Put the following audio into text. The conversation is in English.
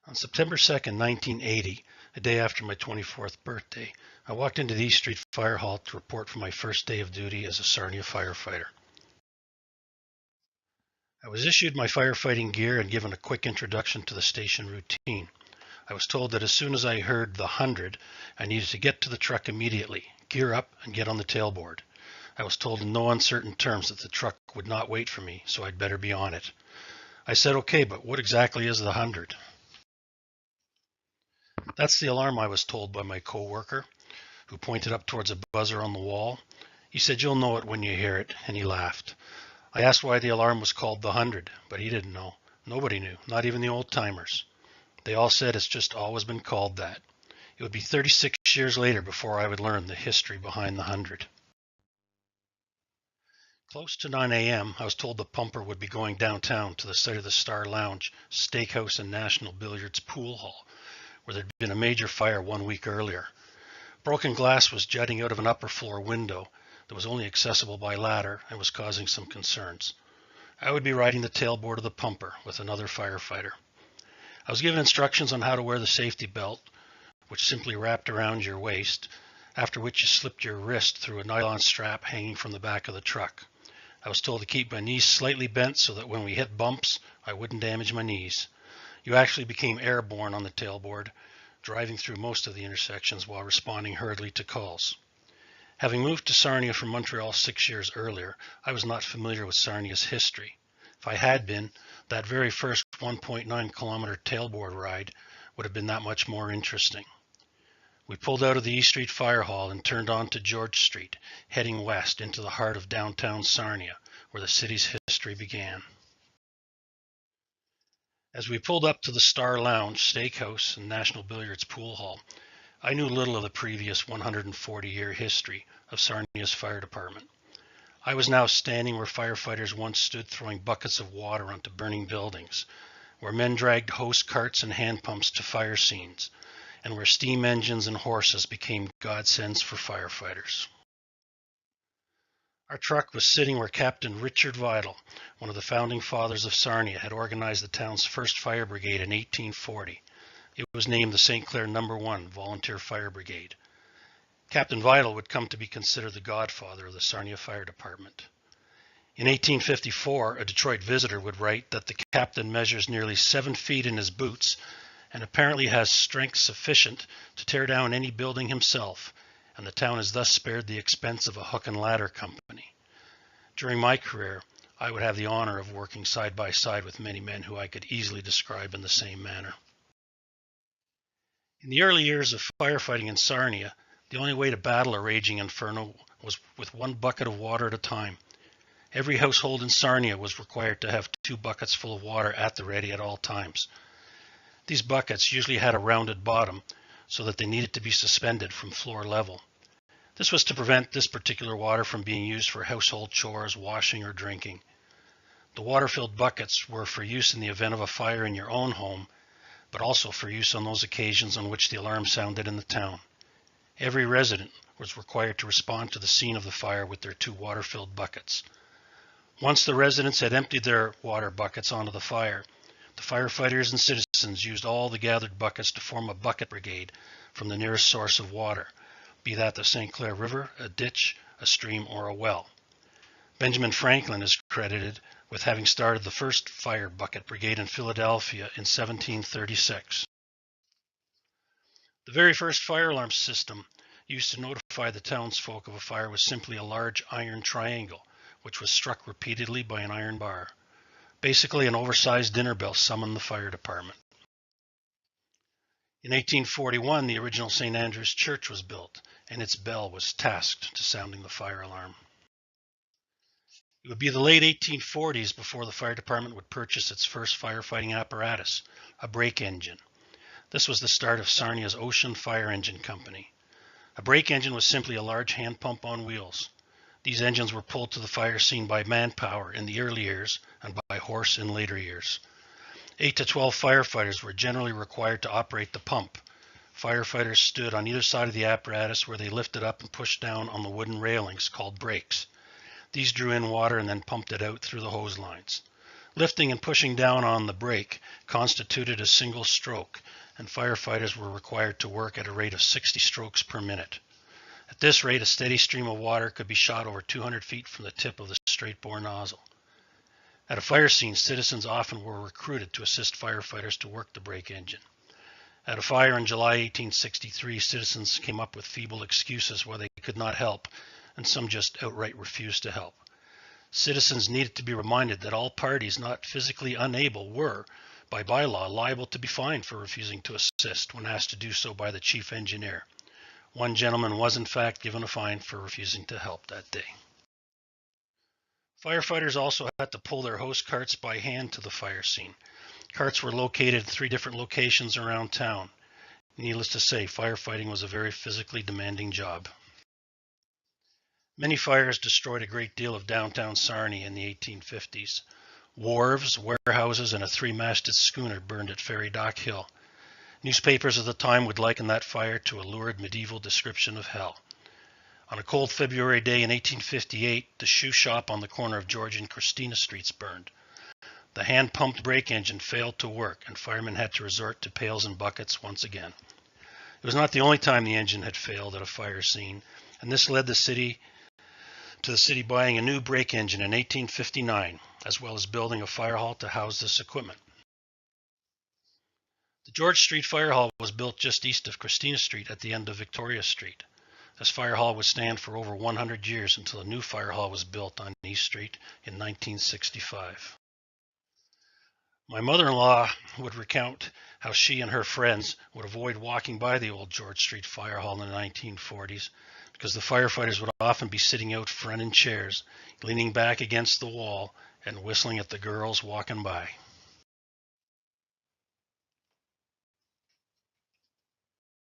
On September 2nd, 1980, a day after my 24th birthday, I walked into the East Street Fire Hall to report for my first day of duty as a Sarnia firefighter. I was issued my firefighting gear and given a quick introduction to the station routine. I was told that as soon as I heard the 100, I needed to get to the truck immediately, gear up, and get on the tailboard. I was told in no uncertain terms that the truck would not wait for me, so I'd better be on it. I said, okay, but what exactly is the 100? That's the alarm, I was told by my co-worker, who pointed up towards a buzzer on the wall. He said, you'll know it when you hear it, and he laughed. I asked why the alarm was called the 100, but he didn't know. Nobody knew, not even the old-timers. They all said it's just always been called that. It would be 36 years later before I would learn the history behind the 100. Close to 9 a.m., I was told the pumper would be going downtown to the site of the Star Lounge, Steakhouse, and National Billiards Pool Hall, where there'd been a major fire 1 week earlier. Broken glass was jutting out of an upper floor window that was only accessible by ladder and was causing some concerns. I would be riding the tailboard of the pumper with another firefighter. I was given instructions on how to wear the safety belt, which simply wrapped around your waist, after which you slipped your wrist through a nylon strap hanging from the back of the truck. I was told to keep my knees slightly bent so that when we hit bumps, I wouldn't damage my knees. You actually became airborne on the tailboard, driving through most of the intersections while responding hurriedly to calls. Having moved to Sarnia from Montreal 6 years earlier, I was not familiar with Sarnia's history. If I had been, that very first 1.9 kilometer tailboard ride would have been that much more interesting. We pulled out of the East Street Fire Hall and turned on to George Street, heading west into the heart of downtown Sarnia, where the city's history began. As we pulled up to the Star Lounge, Steakhouse, and National Billiards Pool Hall, I knew little of the previous 140-year history of Sarnia's fire department. I was now standing where firefighters once stood throwing buckets of water onto burning buildings, where men dragged hose carts and hand pumps to fire scenes, and where steam engines and horses became godsends for firefighters. Our truck was sitting where Captain Richard Vidal, one of the founding fathers of Sarnia, had organized the town's first fire brigade in 1840. It was named the St. Clair No. 1 Volunteer Fire Brigade. Captain Vidal would come to be considered the godfather of the Sarnia Fire Department. In 1854, a Detroit Visitor would write that the captain measures nearly 7 feet in his boots and apparently has strength sufficient to tear down any building himself, and the town is thus spared the expense of a hook and ladder company. During my career, I would have the honor of working side by side with many men who I could easily describe in the same manner. In the early years of firefighting in Sarnia, the only way to battle a raging inferno was with 1 bucket of water at a time. Every household in Sarnia was required to have 2 buckets full of water at the ready at all times. These buckets usually had a rounded bottom so that they needed to be suspended from floor level. This was to prevent this particular water from being used for household chores, washing, or drinking. The water-filled buckets were for use in the event of a fire in your own home, but also for use on those occasions on which the alarm sounded in the town. Every resident was required to respond to the scene of the fire with their 2 water-filled buckets. Once the residents had emptied their water buckets onto the fire, the firefighters and citizens used all the gathered buckets to form a bucket brigade from the nearest source of water, be that the St. Clair River, a ditch, a stream, or a well. Benjamin Franklin is credited with having started the first fire bucket brigade in Philadelphia in 1736. The very first fire alarm system used to notify the townsfolk of a fire was simply a large iron triangle, which was struck repeatedly by an iron bar. Basically, an oversized dinner bell summoned the fire department. In 1841, the original St. Andrew's Church was built, and its bell was tasked to sounding the fire alarm. It would be the late 1840s before the fire department would purchase its first firefighting apparatus, a brake engine. This was the start of Sarnia's Ocean Fire Engine Company. A brake engine was simply a large hand pump on wheels. These engines were pulled to the fire scene by manpower in the early years and by horse in later years. 8 to 12 firefighters were generally required to operate the pump. Firefighters stood on either side of the apparatus where they lifted up and pushed down on the wooden railings called brakes. These drew in water and then pumped it out through the hose lines. Lifting and pushing down on the brake constituted a single stroke, and firefighters were required to work at a rate of 60 strokes per minute. At this rate, a steady stream of water could be shot over 200 feet from the tip of the straight-bore nozzle. At a fire scene, citizens often were recruited to assist firefighters to work the brake engine. At a fire in July 1863, citizens came up with feeble excuses why they could not help, and some just outright refused to help. Citizens needed to be reminded that all parties not physically unable were, by bylaw, liable to be fined for refusing to assist when asked to do so by the chief engineer. One gentleman was in fact given a fine for refusing to help that day. Firefighters also had to pull their hose carts by hand to the fire scene. Carts were located at 3 different locations around town. Needless to say, firefighting was a very physically demanding job. Many fires destroyed a great deal of downtown Sarnia in the 1850s. Wharves, warehouses, and a 3-masted schooner burned at Ferry Dock Hill. Newspapers of the time would liken that fire to a lurid medieval description of hell. On a cold February day in 1858, the shoe shop on the corner of George and Christina Streets burned. The hand-pumped brake engine failed to work, and firemen had to resort to pails and buckets once again. It was not the only time the engine had failed at a fire scene, and this led to the city buying a new brake engine in 1859, as well as building a fire hall to house this equipment. The George Street Fire Hall was built just east of Christina Street at the end of Victoria Street. This fire hall would stand for over 100 years until a new fire hall was built on East Street in 1965. My mother-in-law would recount how she and her friends would avoid walking by the old George Street Fire Hall in the 1940s because the firefighters would often be sitting out front in chairs, leaning back against the wall and whistling at the girls walking by.